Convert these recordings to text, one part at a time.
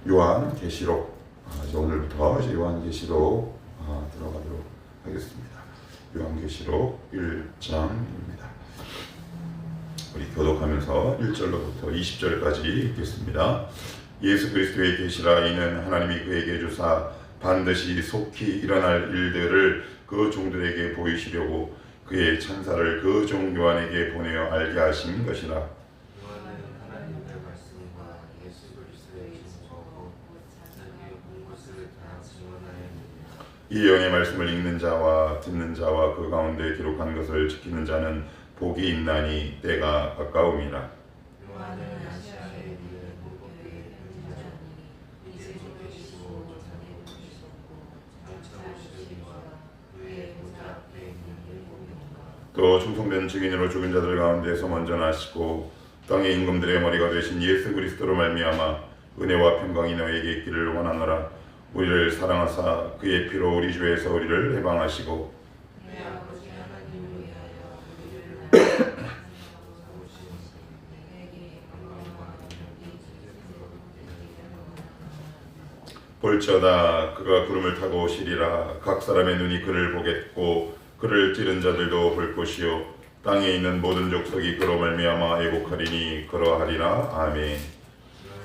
요한계시록 이제 오늘부터 이제 요한계시록 들어가도록 하겠습니다. 요한계시록 1장입니다. 우리 교독하면서 1절로부터 20절까지 읽겠습니다. 예수 그리스도의 계시라. 이는 하나님이 그에게 주사 반드시 속히 일어날 일들을 그 종들에게 보이시려고 그의 천사를 그 종 요한에게 보내어 알게 하신 것이라. 요한은 하나님의 말씀과 예수 그리스도의 증거고 자기의 본 것을 다 증언하였느니라. 이 영의 말씀을 읽는 자와 듣는 자와 그 가운데 기록한 것을 지키는 자는 복이 있나니 때가 가까움이라. 요한은 아시아에 있는 목교의 편지자니 이제 계시고 전에 오셨고 장차 오시리와 그의 보좌 앞에 있는 일곱명과 또 충성된 증인으로 죽은 자들 가운데서 먼저 나시고 땅의 임금들의 머리가 되신 예수 그리스도로 말미암아 은혜와 평강이 너에게 있기를 원하노라. 우리를 사랑하사 그의 피로 우리 주에서 우리를 해방하시고 내 아버지 하나님을 위하여 우리를 하나님으로 삼으신 내게 영광과 능력이 지금으로 볼지어다 그가 구름을 타고 오시리라. 각 사람의 눈이 그를 보겠고 그를 찌른 자들도 볼 것이요 땅에 있는 모든 족속이 그로 말미암아 애곡하리니 그러하리라. 아멘.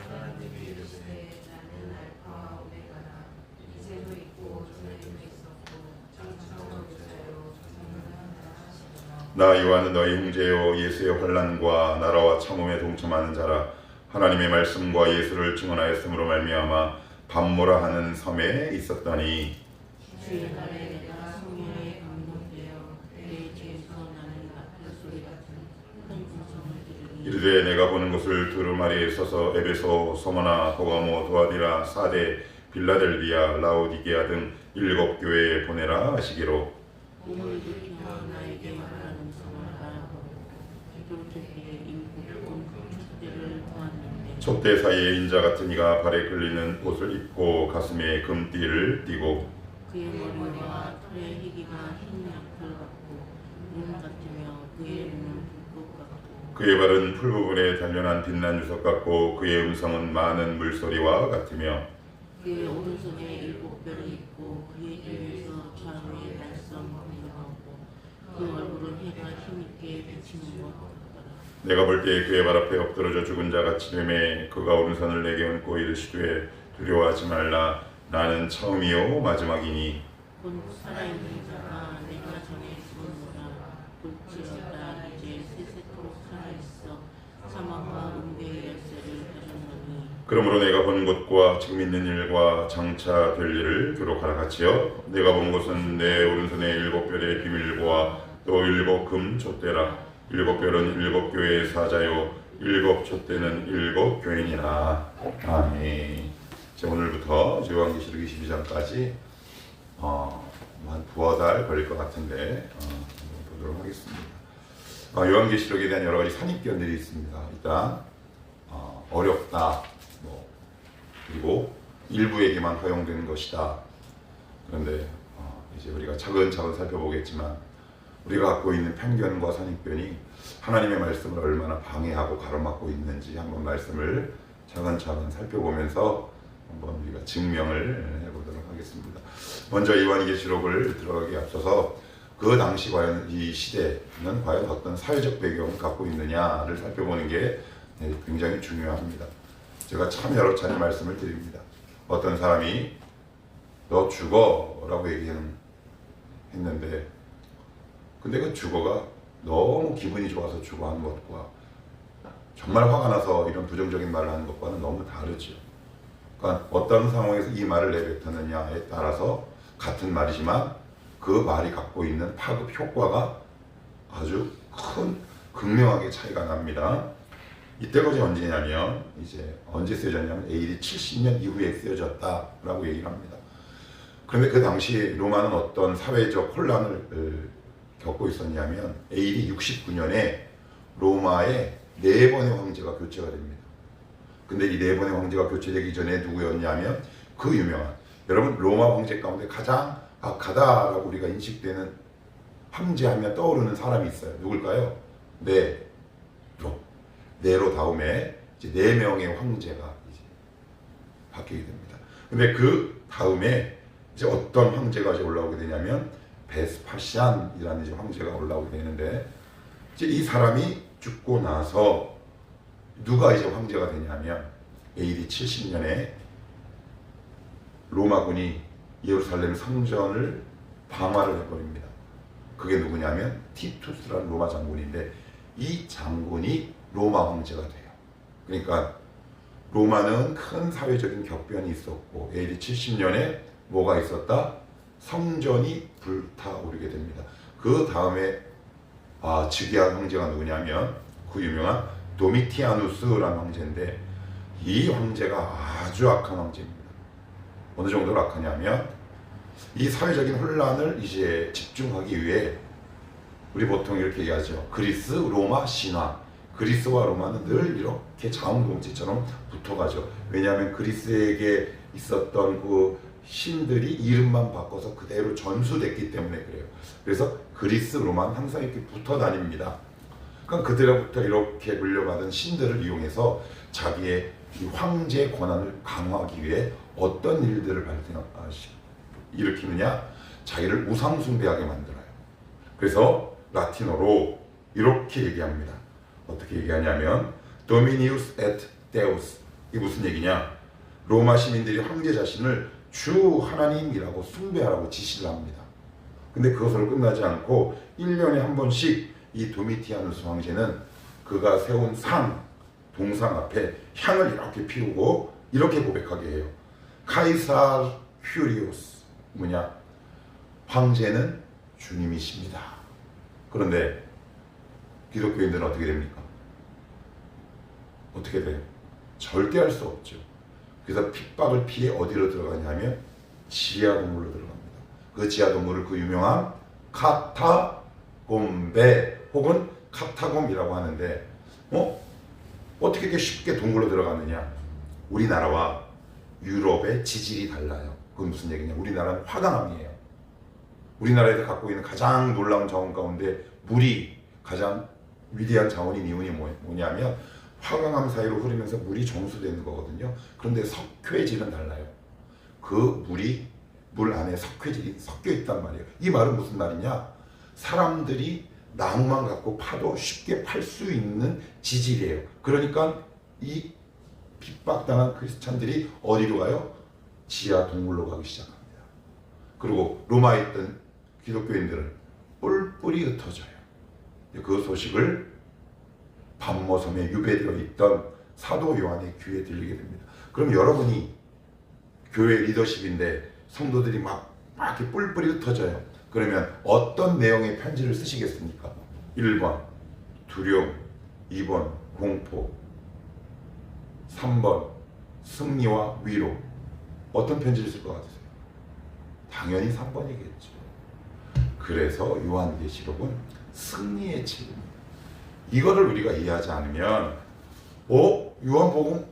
하나님이 이르시되 나는 알파와 오메가라. 이제도 있고 전에도 있었고 장차 올 자요 전능하다 하시리라. 나 요한은 너희 형제요 예수의 환난과 나라와 참음에 동참하는 자라. 하나님의 말씀과 예수를 증언하였으므로 말미암아 밤모라 하는 섬에 있었더니 주의 날에 내가 성령에 감동되어 내 뒤에서 나는 나팔 소리 같은 큰 음성을 들으니 이르되 내가 보는 것을 두루마리에 서서 에베소, 소모나, 보가모, 도아디라, 사데, 빌라델비아, 라오디게아 등 7교회에 보내라 하시기로. 몸을 일으켜 나에게 말하는 음성을 알아보고 기도되기에 일곱 촛대를 보았는데 촛대 사이에 인자 같은 이가 발에 끌리는 옷을 입고 가슴에 금띠를 띠고 그의 머리와 털의 희기가 흰 양털 같고 눈 같으며 그의 눈은 불꽃 같고 그의 발은 풀 부분에 단련한 빛난 주석 같고 그의 음성은 많은 물소리와 같으며 그의 오른손에 7별이 있고 그의 뒤에서 좌우에 날선 공명하고 그 얼굴은 해가 힘있게 비치는 것 같더라. 내가 볼 때 그의 발 앞에 엎드러져 죽은 자 같이 되매 그가 오른손을 내게 얹고 이르시되 두려워하지 말라. 나는 처음이요 마지막이니 곧 살아있는 자가 내가 전에 죽었노라. 볼지어다 이제 세세토록 살아있어 사망과 은혜의 열쇠를 가졌노니 그러므로 내가 본 것과 지금 있는 일과 장차 될 일을 기록하라 같이요. 내가 본 것은 내 오른손에 7별의 비밀과 또 7금 촛대라. 7별은 7교회의 사자요 7 촛대는 7교회니라. 아멘. 자, 오늘부터 요한계시록 22장까지 한 두어 달 걸릴 것 같은데 보도록 하겠습니다. 요한계시록에 대한 여러 가지 선입견들이 있습니다. 일단 어렵다, 그리고 일부에게만 허용되는 것이다. 그런데 이제 우리가 차근차근 살펴보겠지만 우리가 갖고 있는 편견과 선입견이 하나님의 말씀을 얼마나 방해하고 가로막고 있는지 한번 말씀을 차근차근 살펴보면서 한번 우리가 증명을 해보도록 하겠습니다. 먼저 요한계시록을 들어가기 앞서서 그 당시 과연 이 시대는 과연 어떤 사회적 배경을 갖고 있느냐를 살펴보는 게 굉장히 중요합니다. 제가 참 여러 차례 말씀을 드립니다. 어떤 사람이 너 죽어 라고 얘기했는데 근데 그 죽어가 너무 기분이 좋아서 죽어 하는 것과 정말 화가 나서 이런 부정적인 말을 하는 것과는 너무 다르죠. 그러니까 어떤 상황에서 이 말을 내뱉었느냐에 따라서 같은 말이지만 그 말이 갖고 있는 파급 효과가 아주 큰 극명하게 차이가 납니다. 이때까지 언제냐면 이제 언제 쓰여졌냐면 AD 70년 이후에 쓰여졌다라고 얘기를 합니다. 그런데 그 당시 로마는 어떤 사회적 혼란을 겪고 있었냐면 AD 69년에 로마의 4번의 황제가 교체가 됩니다. 근데 이 4번의 황제가 교체되기 전에 누구였냐면 그 유명한 여러분 로마 황제 가운데 가장 악하다라고 우리가 인식되는 황제하면 떠오르는 사람이 있어요. 누굴까요? 네로 다음에 이제 4명의 황제가 이제 바뀌게 됩니다. 근데 그 다음에 이제 어떤 황제가 이제 올라오게 되냐면 베스파시안이라는 이제 황제가 올라오게 되는데, 이제 이 사람이 죽고 나서 누가 이제 황제가 되냐면 AD 70년에 로마군이 예루살렘 성전을 방화를 해버립니다. 그게 누구냐면 티투스라는 로마 장군인데, 이 장군이 로마 황제가 돼요. 그러니까 로마는 큰 사회적인 격변이 있었고 AD 70년에 뭐가 있었다? 성전이 불타오르게 됩니다. 그 다음에 즉위한 황제가 누구냐면 그 유명한 도미티아누스라는 황제인데, 이 황제가 아주 악한 황제입니다. 어느 정도로 악하냐면 이 사회적인 혼란을 이제 집중하기 위해, 우리 보통 이렇게 얘기하죠. 그리스 로마 신화. 그리스와 로마는 늘 이렇게 자웅동체처럼 붙어가죠. 왜냐하면 그리스에게 있었던 그 신들이 이름만 바꿔서 그대로 전수됐기 때문에 그래요. 그래서 그리스 로마는 항상 이렇게 붙어 다닙니다. 그러니까 그들로부터 이렇게 물려받은 신들을 이용해서 자기의 이 황제 권한을 강화하기 위해 어떤 일들을 일으키느냐, 자기를 우상숭배하게 만들어요. 그래서 라틴어로 이렇게 얘기합니다. 어떻게 얘기하냐면 Dominus et Deus. 이게 무슨 얘기냐? 로마 시민들이 황제 자신을 주 하나님이라고 숭배하라고 지시를 합니다. 근데 그것으로 끝나지 않고 1년에 한 번씩 이 도미티아누스 황제는 그가 세운 동상 앞에 향을 이렇게 피우고 이렇게 고백하게 해요. 카이사 큐리오스. 뭐냐? 황제는 주님이십니다. 그런데 기독교인들은 어떻게 됩니까? 어떻게 돼요? 절대 할 수 없죠. 그래서 핍박을 피해 어디로 들어가냐면 지하동굴로 들어갑니다. 그 지하동굴을 그 유명한 카타콤베 혹은 카타곰이라고 하는데, 어떻게 이렇게 쉽게 동굴로 들어가느냐? 우리나라와 유럽의 지질이 달라요. 그건 무슨 얘기냐? 우리나라는 화강암이에요. 우리나라에서 갖고 있는 가장 놀라운 자원 가운데 물이 가장 위대한 자원인 이유는 뭐냐면 화강암 사이로 흐르면서 물이 정수되는 거거든요. 그런데 석회질은 달라요. 그 물이 물 안에 석회질이 섞여 있단 말이에요. 이 말은 무슨 말이냐? 사람들이 나무만 갖고 파도 쉽게 팔 수 있는 지질이에요. 그러니까 이 핍박당한 크리스찬들이 어디로 가요? 지하 동굴로 가기 시작합니다. 그리고 로마에 있던 기독교인들은 뿔뿔이 흩어져요. 그 소식을 반모섬에 유배되어 있던 사도 요한의 귀에 들리게 됩니다. 그럼 여러분이 교회 리더십인데 성도들이 막 이렇게 뿔뿔이 흩어져요. 그러면 어떤 내용의 편지를 쓰시겠습니까? 1번 두려움, 2번 공포, 3번 승리와 위로. 어떤 편지를 쓸 것 같으세요? 당연히 3번이겠죠. 그래서 요한계시록은 승리의 책입니다. 이거를 우리가 이해하지 않으면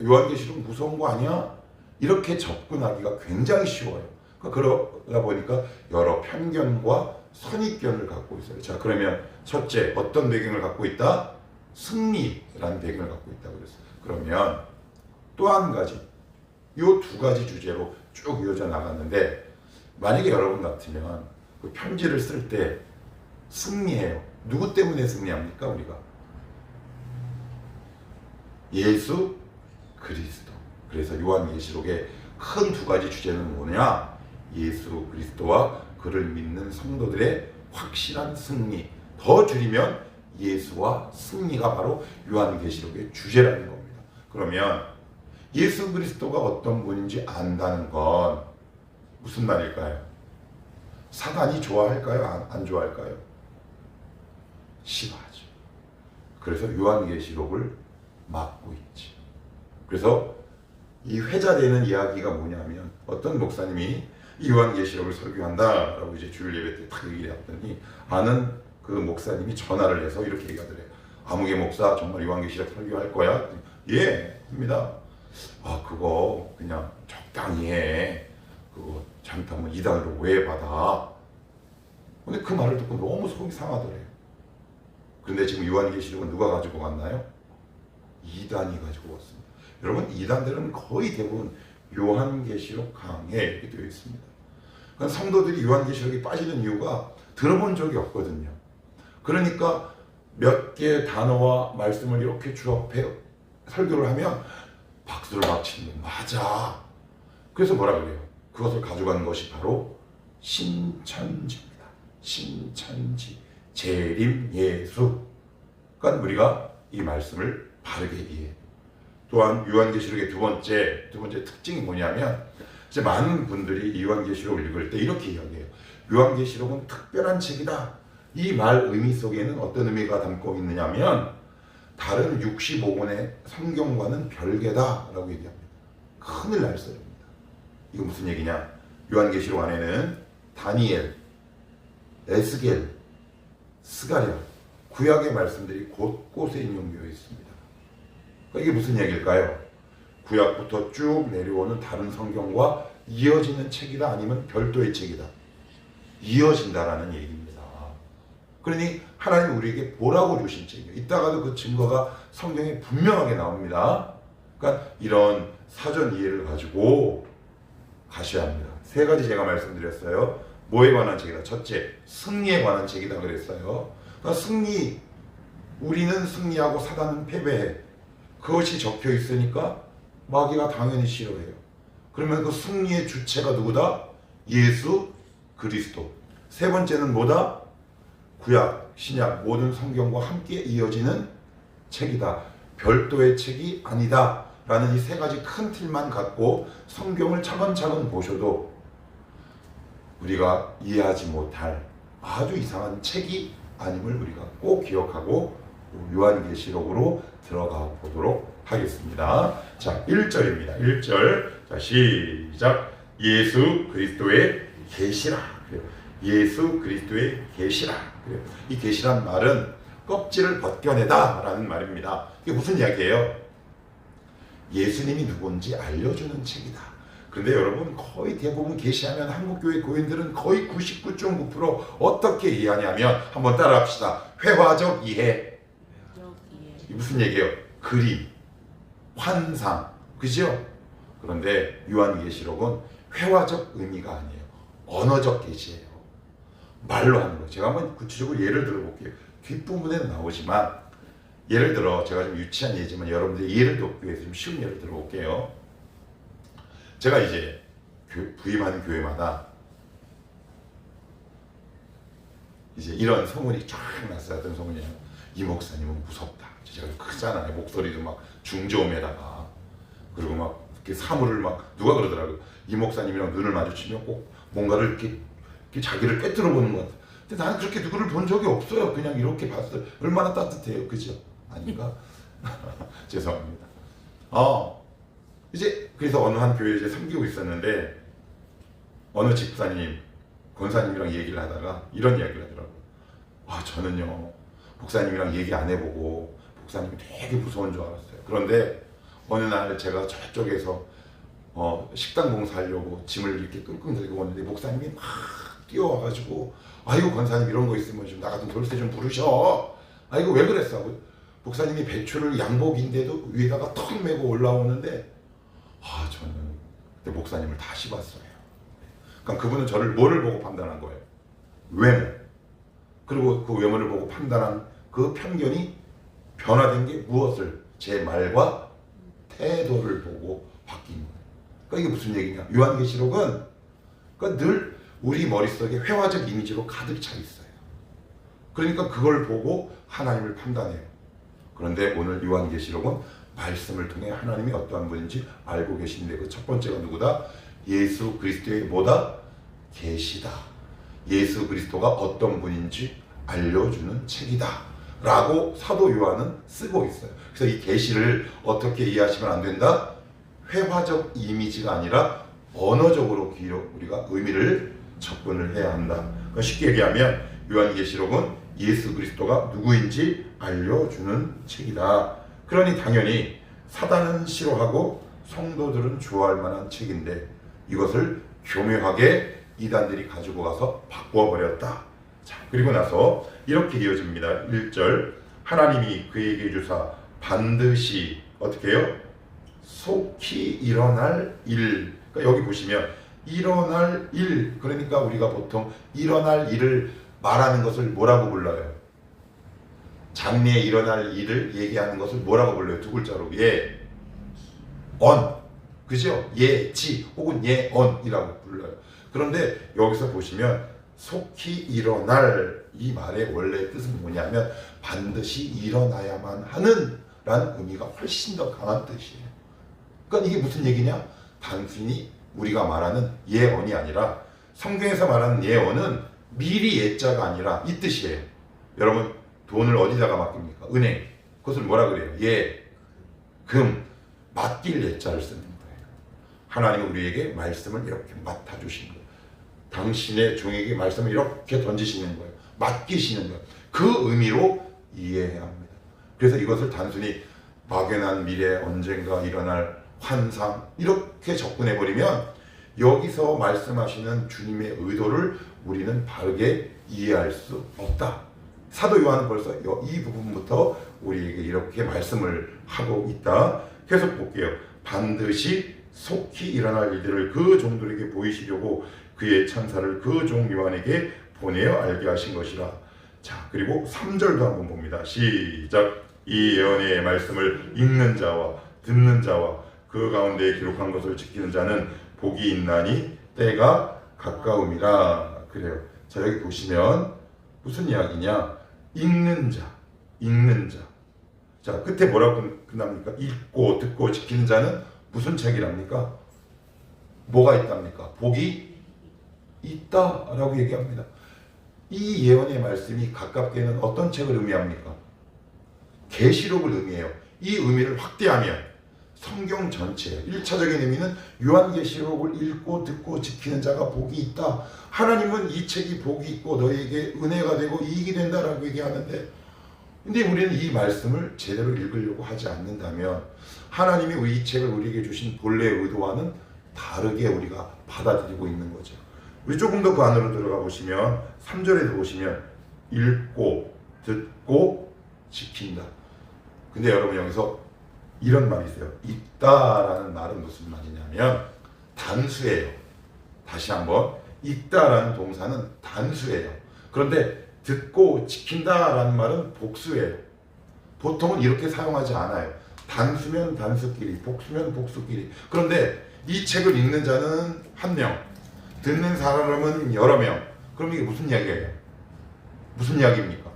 요한계시록 무서운 거 아니야? 이렇게 접근하기가 굉장히 쉬워요. 그러다 보니까 여러 편견과 선입견을 갖고 있어요. 자, 그러면 첫째, 어떤 배경을 갖고 있다? 승리라는 배경을 갖고 있다고 그랬어요. 그러면 또 한 가지, 이 두 가지 주제로 쭉 이어져 나갔는데, 만약에 여러분 같으면 그 편지를 쓸 때 승리해요. 누구 때문에 승리합니까? 우리가 예수 그리스도. 그래서 요한계시록의 큰 두 가지 주제는 뭐냐? 예수 그리스도와 그를 믿는 성도들의 확실한 승리. 더 줄이면 예수와 승리가 바로 요한계시록의 주제라는 겁니다. 그러면 예수 그리스도가 어떤 분인지 안다는 건 무슨 말일까요? 사단이 좋아할까요? 안 좋아할까요? 싫어하죠. 그래서 요한계시록을 막고 있지. 그래서 이 회자되는 이야기가 뭐냐면, 어떤 목사님이 이 요한계시록을 설교한다라고 이제 주일 예배 때 딱 얘기했더니, 아는 그 목사님이 전화를 해서 이렇게 얘기하더래요. 아무개 목사 정말 요한계시록 설교할 거야? 예, 합니다. 그거 그냥 적당히 해. 그거 잘못하면 이단으로 오해받아. 근데 그 말을 듣고 너무 속이 상하더래요. 그런데 지금 요한계시록은 누가 가지고 갔나요? 이단이 가지고 왔습니다. 여러분, 이단들은 거의 대부분 요한계시록 강해 이렇게 되어 있습니다. 그러니까 성도들이 요한계시록에 빠지는 이유가 들어본 적이 없거든요. 그러니까 몇 개의 단어와 말씀을 이렇게 주 앞에 설교를 하면 박수를 막 치는 거예요. 맞아. 그래서 뭐라 그래요? 그것을 가져가는 것이 바로 신천지입니다. 신천지. 재림 예수. 그러니까 우리가 이 말씀을 바르게 이해해요. 또한 요한계시록의 두 번째 특징이 뭐냐면 이제 많은 분들이 요한계시록을 읽을 때 이렇게 이야기해요. 요한계시록은 특별한 책이다. 이 말 의미 속에는 어떤 의미가 담고 있느냐면 다른 65권의 성경과는 별개다라고 얘기합니다. 큰일 날 소리입니다. 이거 무슨 얘기냐? 요한계시록 안에는 다니엘, 에스겔, 스가랴, 구약의 말씀들이 곳곳에 인용되어 있습니다. 이게 무슨 얘기일까요? 구약부터 쭉 내려오는 다른 성경과 이어지는 책이다 아니면 별도의 책이다. 이어진다라는 얘기입니다. 그러니 하나님 우리에게 보라고 주신 책이에요. 이따가도 그 증거가 성경에 분명하게 나옵니다. 그러니까 이런 사전 이해를 가지고 가셔야 합니다. 세 가지 제가 말씀드렸어요. 뭐에 관한 책이다? 첫째, 승리에 관한 책이다 그랬어요. 그러니까 승리, 우리는 승리하고 사단은 패배해. 그것이 적혀 있으니까 마귀가 당연히 싫어해요. 그러면 그 승리의 주체가 누구다? 예수 그리스도. 세 번째는 뭐다? 구약, 신약 모든 성경과 함께 이어지는 책이다. 별도의 책이 아니다. 라는 이 세 가지 큰 틀만 갖고 성경을 차근차근 보셔도 우리가 이해하지 못할 아주 이상한 책이 아님을 우리가 꼭 기억하고 요한계시록으로 들어가 보도록 하겠습니다. 자, 1절입니다. 1절. 자, 시작. 예수 그리스도의 계시라. 예수 그리스도의 계시라. 이 계시란 말은 껍질을 벗겨내다 라는 말입니다. 이게 무슨 이야기예요? 예수님이 누군지 알려주는 책이다. 그런데 여러분 거의 대부분 계시하면 한국교회 교인들은 거의 99.9% 어떻게 이해하냐면 한번 따라합시다. 회화적 이해. 이게 무슨 얘기예요? 그림, 환상, 그죠? 그런데 요한계시록은 회화적 의미가 아니에요. 언어적 계시예요. 말로 하는 거예요. 제가 한번 구체적으로 예를 들어볼게요. 뒷부분에는 나오지만 예를 들어 제가 좀 유치한 예지만 여러분들 예를 듣기 위해서 좀 쉬운 예를 들어볼게요. 제가 이제 부임하는 교회마다 이제 이런 소문이 쫙 났어요. 어떤 소문이에요? 이 목사님은 무섭다. 제가 크잖아요. 목소리도 막 중저음에다가 그리고 막 이렇게 사물을 막 누가 그러더라고요. 이 목사님이랑 눈을 마주치면 꼭 뭔가를 이렇게 자기를 꿰뚫어 보는 것 같아요. 근데 나는 그렇게 누구를 본 적이 없어요. 그냥 이렇게 봤어요. 얼마나 따뜻해요. 그죠? 아닌가? 죄송합니다. 이제 그래서 어느 한 교회에 이제 섬기고 있었는데 어느 집사님, 권사님이랑 얘기를 하다가 이런 이야기를 하더라고요. 저는요 목사님이랑 얘기 안 해보고 목사님이 되게 무서운 줄 알았어요. 그런데 어느 날 제가 저쪽에서 식당 봉사하려고 짐을 이렇게 끙끙 들고 왔는데 목사님이 막 뛰어와가지고 아이고 권사님 이런 거 있으면 좀 나가 좀 돌쇠 좀 부르셔. 아이고 왜 그랬어? 목사님이 배추를 양복인데도 위에다가 턱 메고 올라오는데 저는 그때 목사님을 다시 봤어요. 그러니까 그분은 저를 뭐를 보고 판단한 거예요? 외모. 그리고 그 외모를 보고 판단한 그 편견이 변화된 게 무엇을? 제 말과 태도를 보고 바뀐 거예요. 그러니까 이게 무슨 얘기냐? 요한계시록은 그러니까 늘 우리 머릿속에 회화적 이미지로 가득 차 있어요. 그러니까 그걸 보고 하나님을 판단해요. 그런데 오늘 요한계시록은 말씀을 통해 하나님이 어떠한 분인지 알고 계신데 그 첫 번째가 누구다? 예수 그리스도의 뭐다? 계시다. 예수 그리스도가 어떤 분인지 알려주는 책이다 라고 사도 요한은 쓰고 있어요. 그래서 이 계시를 어떻게 이해하시면 안 된다? 회화적 이미지가 아니라 언어적으로 우리가 의미를 접근을 해야 한다. 그러니까 쉽게 얘기하면 요한계시록은 예수 그리스도가 누구인지 알려주는 책이다. 그러니 당연히 사단은 싫어하고 성도들은 좋아할 만한 책인데 이것을 교묘하게 이단들이 가지고 가서 바꿔버렸다. 자, 그리고 나서 이렇게 이어집니다. 1절 하나님이 그에게 주사 반드시 어떻게 해요? 속히 일어날 일. 그러니까 여기 보시면 일어날 일. 그러니까 우리가 보통 일어날 일을 말하는 것을 뭐라고 불러요? 장래에 일어날 일을 얘기하는 것을 뭐라고 불러요? 두 글자로 예, 언. 그죠? 예지 혹은 예언이라고 불러요. 그런데 여기서 보시면 속히 일어날 이 말의 원래 뜻은 뭐냐면 반드시 일어나야만 하는 라는 의미가 훨씬 더 강한 뜻이에요. 그러니까 이게 무슨 얘기냐? 단순히 우리가 말하는 예언이 아니라 성경에서 말하는 예언은 미리 예자가 아니라 이 뜻이에요. 여러분 돈을 어디다가 맡깁니까? 은행. 그것을 뭐라 그래요? 금. 맡길 예자를 쓰는 거예요. 하나님은 우리에게 말씀을 이렇게 맡아주신 거예요. 당신의 종에게 말씀을 이렇게 던지시는 거예요. 맡기시는 거예요. 그 의미로 이해해야 합니다. 그래서 이것을 단순히 막연한 미래 언젠가 일어날 환상 이렇게 접근해버리면 여기서 말씀하시는 주님의 의도를 우리는 바르게 이해할 수 없다. 사도 요한은 벌써 이 부분부터 우리에게 이렇게 말씀을 하고 있다. 계속 볼게요. 반드시 속히 일어날 일들을 그 종들에게 보이시려고 그의 천사를 그 종 요한에게 보내어 알게 하신 것이라. 자, 그리고 3절도 한번 봅니다. 시작. 이 예언의 말씀을 읽는 자와 듣는 자와 그 가운데 기록한 것을 지키는 자는 복이 있나니 때가 가까움이라. 그래요. 자, 여기 보시면 무슨 이야기냐? 읽는 자. 자, 끝에 뭐라고 끝납니까? 읽고 듣고 지키는 자는 무슨 책이랍니까? 뭐가 있답니까? 복이 있다라고 얘기합니다. 이 예언의 말씀이 가깝게는 어떤 책을 의미합니까? 계시록을 의미해요. 이 의미를 확대하면 성경 전체 1차적인 의미는 요한계시록을 읽고 듣고 지키는 자가 복이 있다. 하나님은 이 책이 복이 있고 너에게 은혜가 되고 이익이 된다라고 얘기하는데, 근데 우리는 이 말씀을 제대로 읽으려고 하지 않는다면 하나님이 이 책을 우리에게 주신 본래의 의도와는 다르게 우리가 받아들이고 있는 거죠. 우리 조금 더 그 안으로 들어가 보시면 3절에도 보시면 읽고 듣고 지킨다. 근데 여러분 여기서 이런 말이 있어요. 있다라는 말은 무슨 말이냐면 단수예요. 다시 한번, 있다라는 동사는 단수예요. 그런데 듣고 지킨다라는 말은 복수예요. 보통은 이렇게 사용하지 않아요. 단수면 단수끼리, 복수면 복수끼리. 그런데 이 책을 읽는 자는 한 명, 듣는 사람은 여러 명. 그럼 이게 무슨 이야기예요? 무슨 이야기입니까?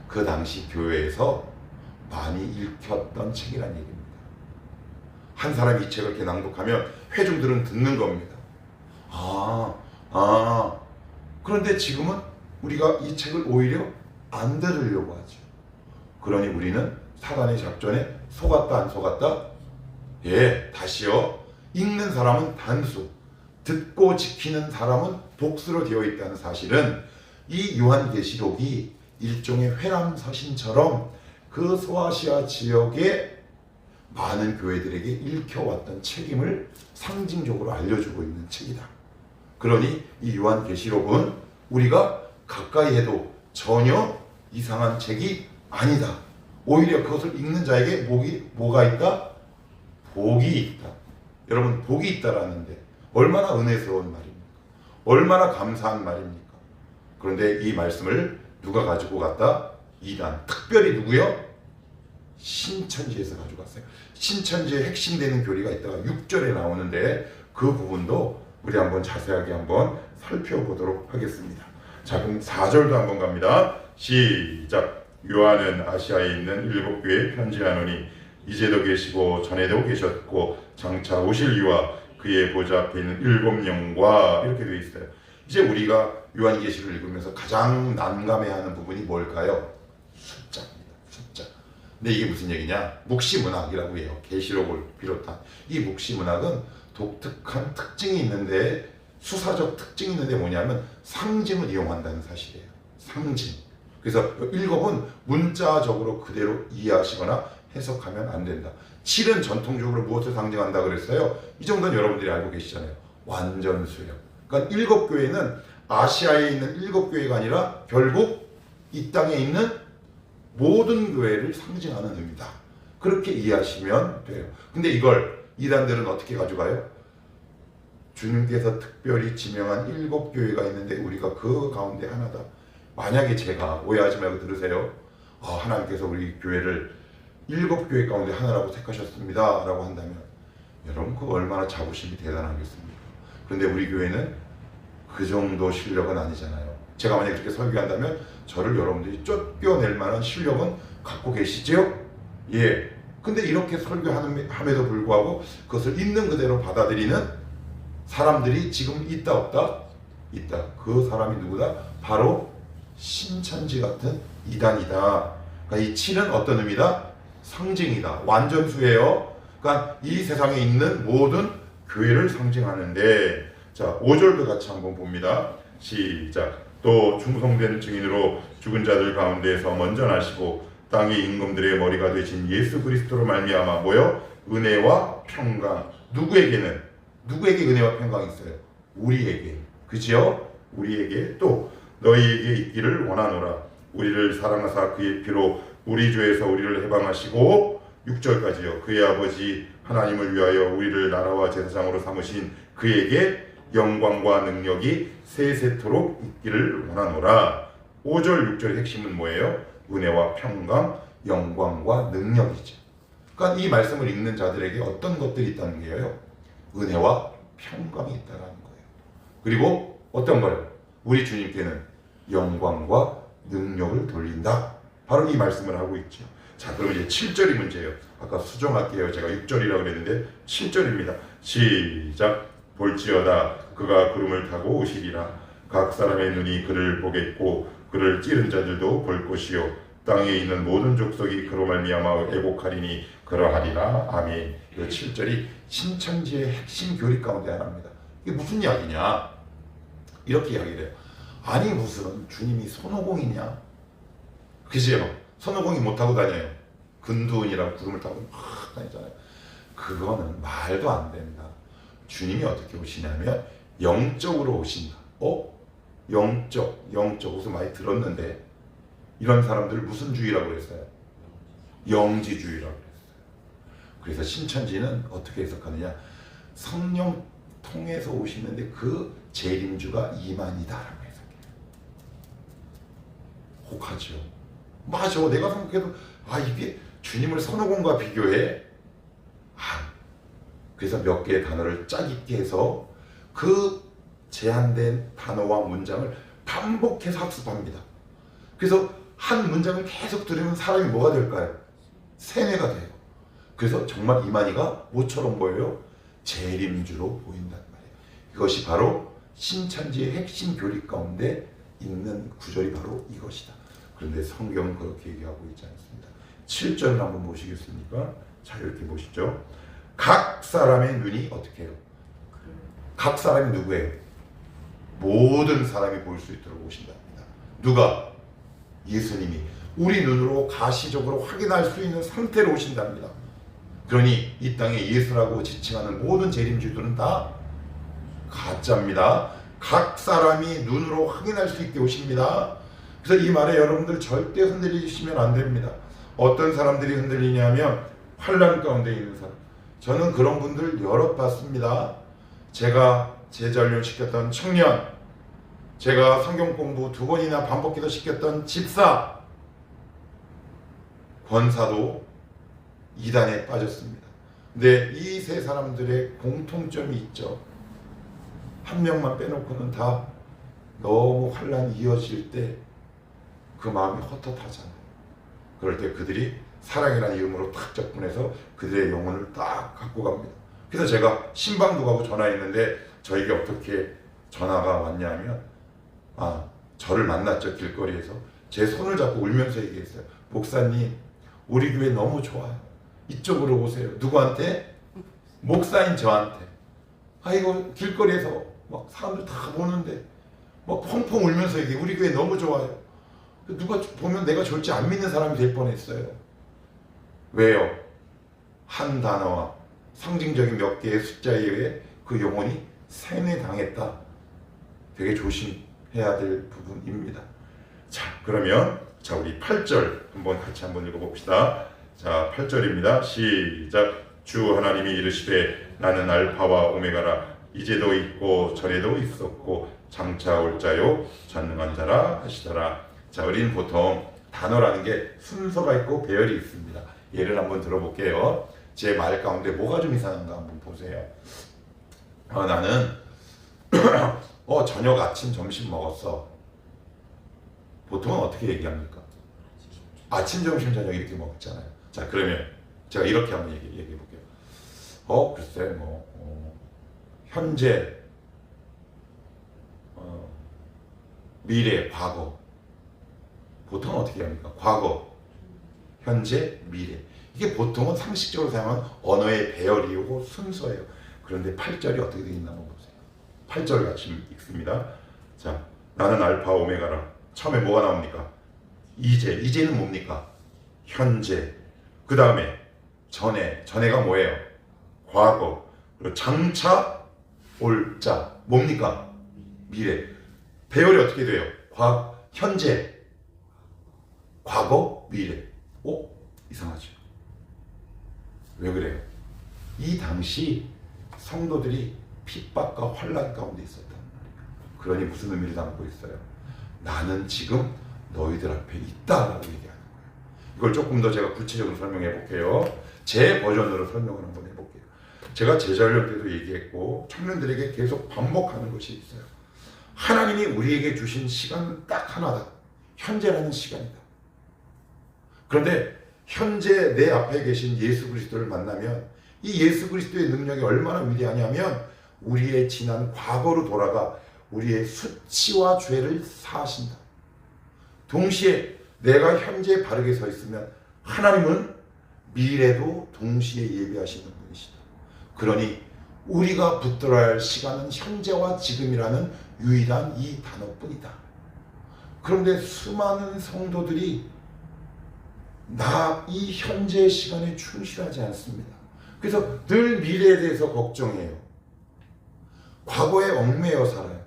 그 당시 교회에서 많이 읽혔던 책이란 얘기입니다. 한 사람이 이 책을 이렇게 낭독하면 회중들은 듣는 겁니다. 그런데 지금은 우리가 이 책을 오히려 안 들으려고 하죠. 그러니 우리는 사단의 작전에 속았다 안 속았다? 예, 다시요. 읽는 사람은 단수, 듣고 지키는 사람은 복수로 되어 있다는 사실은 이 요한계시록이 일종의 회람서신처럼 그 소아시아 지역의 많은 교회들에게 읽혀왔던 책임을 상징적으로 알려주고 있는 책이다. 그러니 이 요한계시록은 우리가 가까이 해도 전혀 이상한 책이 아니다. 오히려 그것을 읽는 자에게 뭐가 있다? 복이 있다. 여러분, 복이 있다라는데 얼마나 은혜스러운 말입니까? 얼마나 감사한 말입니까? 그런데 이 말씀을 누가 가지고 갔다? 이단. 특별히 누구요? 신천지에서 가져갔어요. 신천지의 핵심 되는 교리가 있다가 6절에 나오는데 그 부분도 우리 한번 자세하게 한번 살펴보도록 하겠습니다. 자, 그럼 4절도 한번 갑니다. 시작. 요한은 아시아에 있는 7교회에 편지하노니 이제도 계시고 전에도 계셨고 장차 오실 이와 그의 보좌 앞에 있는 7영과 이렇게 되어 있어요. 이제 우리가 요한계시를 읽으면서 가장 난감해하는 부분이 뭘까요? 숫자입니다. 숫자. 근데 이게 무슨 얘기냐? 묵시문학이라고 해요. 계시록을 비롯한 이 묵시문학은 독특한 특징이 있는데, 수사적 특징이 있는데 뭐냐면 상징을 이용한다는 사실이에요. 상징. 그래서 7은 문자적으로 그대로 이해하시거나 해석하면 안 된다. 7은 전통적으로 무엇을 상징한다 그랬어요? 이 정도는 여러분들이 알고 계시잖아요. 완전수요. 그러니까 7교회는 아시아에 있는 7교회가 아니라 결국 이 땅에 있는 모든 교회를 상징하는 의미다. 그렇게 이해하시면 돼요. 근데 이걸 이단들은 어떻게 가져가요? 주님께서 특별히 지명한 7교회가 있는데 우리가 그 가운데 하나다. 만약에 제가 오해하지 말고 들으세요. 하나님께서 우리 교회를 7교회 가운데 하나라고 택하셨습니다 라고 한다면 여러분 그 얼마나 자부심이 대단하겠습니까? 그런데 우리 교회는 그 정도 실력은 아니잖아요. 제가 만약에 그렇게 설교한다면 저를 여러분들이 쫓겨낼 만한 실력은 갖고 계시죠? 예. 근데 이렇게 설교함에도 불구하고 그것을 있는 그대로 받아들이는 사람들이 지금 있다 없다? 있다. 그 사람이 누구다? 바로 신천지 같은 이단이다. 그러니까 이 7은 어떤 의미다? 상징이다. 완전수예요. 그러니까 이 세상에 있는 모든 교회를 상징하는데, 자 5절도 같이 한번 봅니다. 시작. 또 충성된 증인으로 죽은 자들 가운데에서 먼저 나시고 땅의 임금들의 머리가 되신 예수 그리스도로 말미암아 뭐요? 은혜와 평강. 누구에게 은혜와 평강이 있어요? 우리에게. 그죠? 우리에게 또 너희에게 있기를 원하노라. 우리를 사랑하사 그의 피로 우리 죄에서 우리를 해방하시고 6절까지요. 그의 아버지 하나님을 위하여 우리를 나라와 제사장으로 삼으신 그에게 영광과 능력이 세세토록 있기를 원하노라. 5절 6절의 핵심은 뭐예요? 은혜와 평강, 영광과 능력이죠. 그러니까 이 말씀을 읽는 자들에게 어떤 것들이 있다는 거예요? 은혜와 평강이 있다는 거예요. 그리고 어떤 거요? 우리 주님께는 영광과 능력을 돌린다. 바로 이 말씀을 하고 있죠. 자, 그럼 이제 7절이 문제예요. 아까 수정할게요. 제가 6절이라고 그랬는데 7절입니다. 시작. 볼지어다 그가 구름을 타고 오시리라. 각 사람의 눈이 그를 보겠고 그를 찌른 자들도 볼 것이요 땅에 있는 모든 족속이 그로 말미암아 애곡하리니 그러하리라. 아멘. 이 7절이 신천지의 핵심 교리 가운데 하나입니다. 이게 무슨 이야기냐? 이렇게 이야기를 해요. 아니 무슨 주님이 손오공이냐? 그죠? 손오공이 못 타고 다녀요. 근두운이라고 구름을 타고 막 다니잖아요. 그거는 말도 안 된다. 주님이 어떻게 오시냐면 영적으로 오신다. 영적 무슨 많이 들었는데 이런 사람들을 무슨 주의라고 그랬어요? 영지주의라고 그랬어요. 그래서 신천지는 어떻게 해석하느냐? 성령 통해서 오시는데 그 재림주가 이만이다라고 해석해요. 혹하죠. 맞아. 내가 생각해도 이게 주님을 선호공과 비교해. 그래서 몇 개의 단어를 짜깁게 해서 그 제한된 단어와 문장을 반복해서 학습합니다. 그래서 한 문장을 계속 들으면 사람이 뭐가 될까요? 세뇌가 돼요. 그래서 정말 이만희가 뭐처럼 보여요? 재림주로 보인단 말이에요. 이것이 바로 신천지의 핵심 교리 가운데 있는 구절이 바로 이것이다. 그런데 성경은 그렇게 얘기하고 있지 않습니다. 7절을 한번 보시겠습니까? 자, 이렇게 보시죠. 각 사람의 눈이 어떻게 해요? 각 사람이 누구예요? 모든 사람이 볼 수 있도록 오신답니다. 누가? 예수님이 우리 눈으로 가시적으로 확인할 수 있는 상태로 오신답니다. 그러니 이 땅에 예수라고 지칭하는 모든 재림주들은 다 가짜입니다. 각 사람이 눈으로 확인할 수 있게 오십니다. 그래서 이 말에 여러분들 절대 흔들리시면 안 됩니다. 어떤 사람들이 흔들리냐면 환난 가운데 있는 사람. 저는 그런 분들 여럿 봤습니다. 제가 제자훈련 시켰던 청년, 제가 성경 공부 2번이나 반복기도 시켰던 집사, 권사도 이단에 빠졌습니다. 근데 이 세 사람들의 공통점이 있죠. 한 명만 빼놓고는 다 너무 환난이 이어질 때 그 마음이 헛헛하잖아요. 그럴 때 그들이 사랑이라는 이름으로 탁 접근해서 그들의 영혼을 딱 갖고 갑니다. 그래서 제가 신방도 가고 전화했는데 저에게 어떻게 전화가 왔냐면 저를 만났죠. 길거리에서 제 손을 잡고 울면서 얘기했어요. 목사님 우리 교회 너무 좋아요. 이쪽으로 오세요. 누구한테? 목사인 저한테. 이거 길거리에서 막 사람들 다 보는데 막 펑펑 울면서 얘기해. 우리 교회 너무 좋아요. 누가 보면 내가 절대 안 믿는 사람이 될 뻔했어요. 왜요? 한 단어와 상징적인 몇 개의 숫자에 의해 그 영혼이 세뇌당했다. 되게 조심해야 될 부분입니다. 자, 그러면 우리 8절 같이 한번 읽어봅시다. 자, 8절입니다. 시작. 주 하나님이 이르시되 나는 알파와 오메가라. 이제도 있고 전에도 있었고 장차 올 자요 전능한 자라 하시더라. 자, 우리는 보통 단어라는 게 순서가 있고 배열이 있습니다. 예를 한번 들어볼게요. 제 말 가운데 뭐가 좀 이상한가 한번 보세요. 나는 저녁, 아침, 점심 먹었어. 보통은 어떻게 얘기합니까? 아침, 점심, 저녁 이렇게 먹잖아요. 자, 그러면 제가 이렇게 한번 얘기해 볼게요. 글쎄 현재, 미래, 과거. 보통은 어떻게 합니까? 과거, 현재, 미래. 이게 보통은 상식적으로 사용하는 언어의 배열이고 순서예요. 그런데 8절이 어떻게 되어 있나 한번 보세요. 8절 같이 읽습니다. 자, 나는 알파 오메가라. 처음에 뭐가 나옵니까? 이제는 뭡니까? 현재. 그 다음에 전에가 뭐예요? 과거. 그리고 장차 올 자 뭡니까? 미래. 배열이 어떻게 돼요? 현재, 과거, 미래. 이상하죠? 왜 그래요? 이 당시 성도들이 핍박과 환난 가운데 있었단 말이에요. 그러니 무슨 의미를 담고 있어요? 나는 지금 너희들 앞에 있다라고 얘기하는 거예요. 이걸 조금 더 제가 구체적으로 설명해 볼게요. 제 버전으로 설명을 한번 해볼게요. 제가 제자훈련 때도 얘기했고 청년들에게 계속 반복하는 것이 있어요. 하나님이 우리에게 주신 시간은 딱 하나다. 현재라는 시간이다. 그런데 현재 내 앞에 계신 예수 그리스도를 만나면 이 예수 그리스도의 능력이 얼마나 위대하냐면 우리의 지난 과거로 돌아가 우리의 수치와 죄를 사하신다. 동시에 내가 현재 바르게 서 있으면 하나님은 미래도 동시에 예비하시는 분이시다. 그러니 우리가 붙들어야 할 시간은 현재와 지금이라는 유일한 이 단어뿐이다. 그런데 수많은 성도들이 이 현재 시간에 충실하지 않습니다. 그래서 늘 미래에 대해서 걱정해요. 과거에 얽매여 살아요.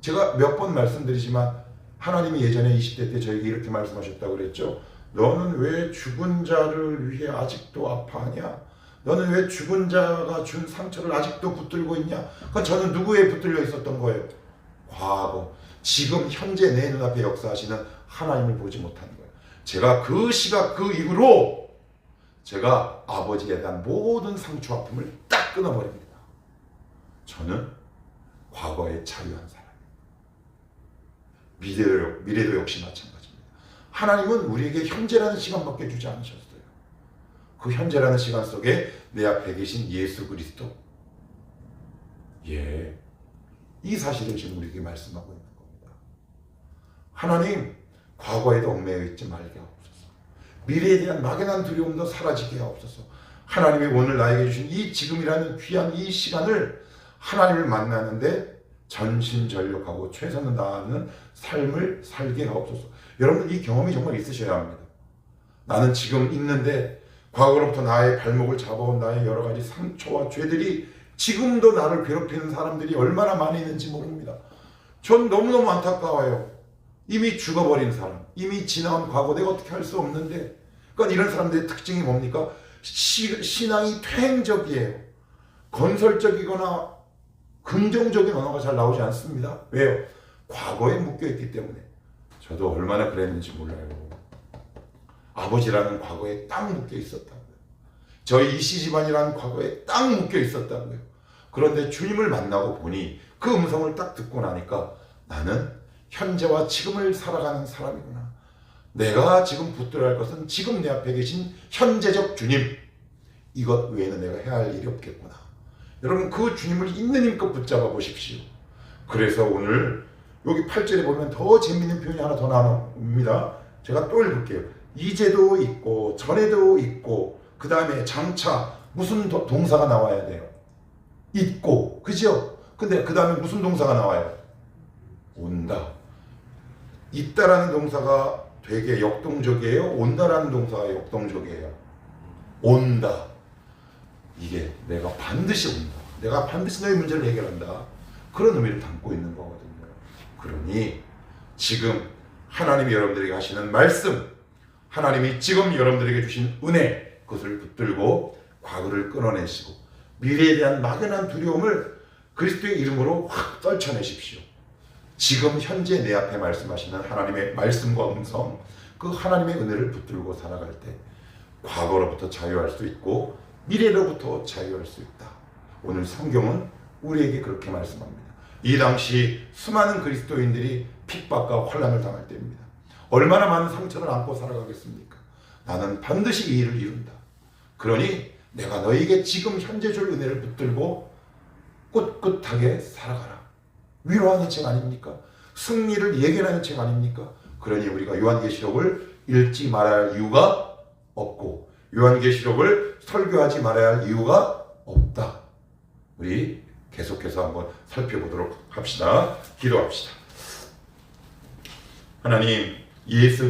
제가 몇 번 말씀드리지만 하나님이 예전에 20대 때 저에게 이렇게 말씀하셨다고 그랬죠. 너는 왜 죽은 자를 위해 아직도 아파하냐? 너는 왜 죽은 자가 준 상처를 아직도 붙들고 있냐? 그건 저는 누구에 붙들려 있었던 거예요? 과거, 지금, 현재 내 눈앞에 역사하시는 하나님을 보지 못하는 거예요. 제가 그 시각, 그 이후로 제가 아버지에 대한 모든 상처, 아픔을 딱 끊어버립니다. 저는 과거에 자유한 사람이에요. 미래도 역시 마찬가지입니다. 하나님은 우리에게 현재라는 시간밖에 주지 않으셨어요. 그 현재라는 시간 속에 내 앞에 계신 예수 그리스도, 이 사실을 지금 우리에게 말씀하고 있는 겁니다. 하나님, 과거에도 얽매여 있지 말게 하옵소서. 미래에 대한 막연한 두려움도 사라지게 하옵소서. 하나님이 오늘 나에게 주신 이 지금이라는 귀한 이 시간을 하나님을 만나는데 전심전력하고 최선을 다하는 삶을 살게 하옵소서. 여러분, 이 경험이 정말 있으셔야 합니다. 나는 지금 있는데 과거로부터 나의 발목을 잡아온 나의 여러 가지 상처와 죄들이 지금도 나를 괴롭히는 사람들이 얼마나 많이 있는지 모릅니다. 전 너무너무 안타까워요. 이미 죽어버린 사람, 이미 지나온 과거, 내가 어떻게 할 수 없는데. 그러니까 이런 사람들의 특징이 뭡니까? 신앙이 퇴행적이에요. 건설적이거나 긍정적인 언어가 잘 나오지 않습니다. 왜요? 과거에 묶여있기 때문에. 저도 얼마나 그랬는지 몰라요. 아버지라는 과거에 딱 묶여 있었다고요. 저희 이씨 집안이라는 과거에 딱 묶여 있었다고요. 그런데 주님을 만나고 보니 그 음성을 딱 듣고 나니까 나는 현재와 지금을 살아가는 사람이구나. 내가 지금 붙들어야 할 것은 지금 내 앞에 계신 현재적 주님. 이것 외에는 내가 해야 할 일이 없겠구나. 여러분, 그 주님을 있는 힘껏 붙잡아 보십시오. 그래서 오늘 여기 8절에 보면 더 재미있는 표현이 하나 더 나옵니다. 제가 또 읽을게요. 이제도 있고 전에도 있고 그 다음에 장차 무슨 동사가 나와야 돼요? 있고, 그죠? 근데 그 다음에 무슨 동사가 나와요? 온다. 있다라는 동사가 되게 역동적이에요? 온다라는 동사가 역동적이에요? 온다. 이게 내가 반드시 온다. 내가 반드시 너의 문제를 해결한다. 그런 의미를 담고 있는 거거든요. 그러니 지금 하나님이 여러분들에게 하시는 말씀, 하나님이 지금 여러분들에게 주신 은혜, 그것을 붙들고 과거를 끊어내시고 미래에 대한 막연한 두려움을 그리스도의 이름으로 확 떨쳐내십시오. 지금 현재 내 앞에 말씀하시는 하나님의 말씀과 음성, 그 하나님의 은혜를 붙들고 살아갈 때 과거로부터 자유할 수 있고 미래로부터 자유할 수 있다. 오늘 성경은 우리에게 그렇게 말씀합니다. 이 당시 수많은 그리스도인들이 핍박과 환난을 당할 때입니다. 얼마나 많은 상처를 안고 살아가겠습니까? 나는 반드시 이 일을 이룬다. 그러니 내가 너에게 지금 현재 줄 은혜를 붙들고 꿋꿋하게 살아가라. 위로하는 책 아닙니까? 승리를 예견하는 책 아닙니까? 그러니 우리가 요한계시록을 읽지 말아야 할 이유가 없고 요한계시록을 설교하지 말아야 할 이유가 없다. 우리 계속해서 한번 살펴보도록 합시다. 기도합시다. 하나님, 예수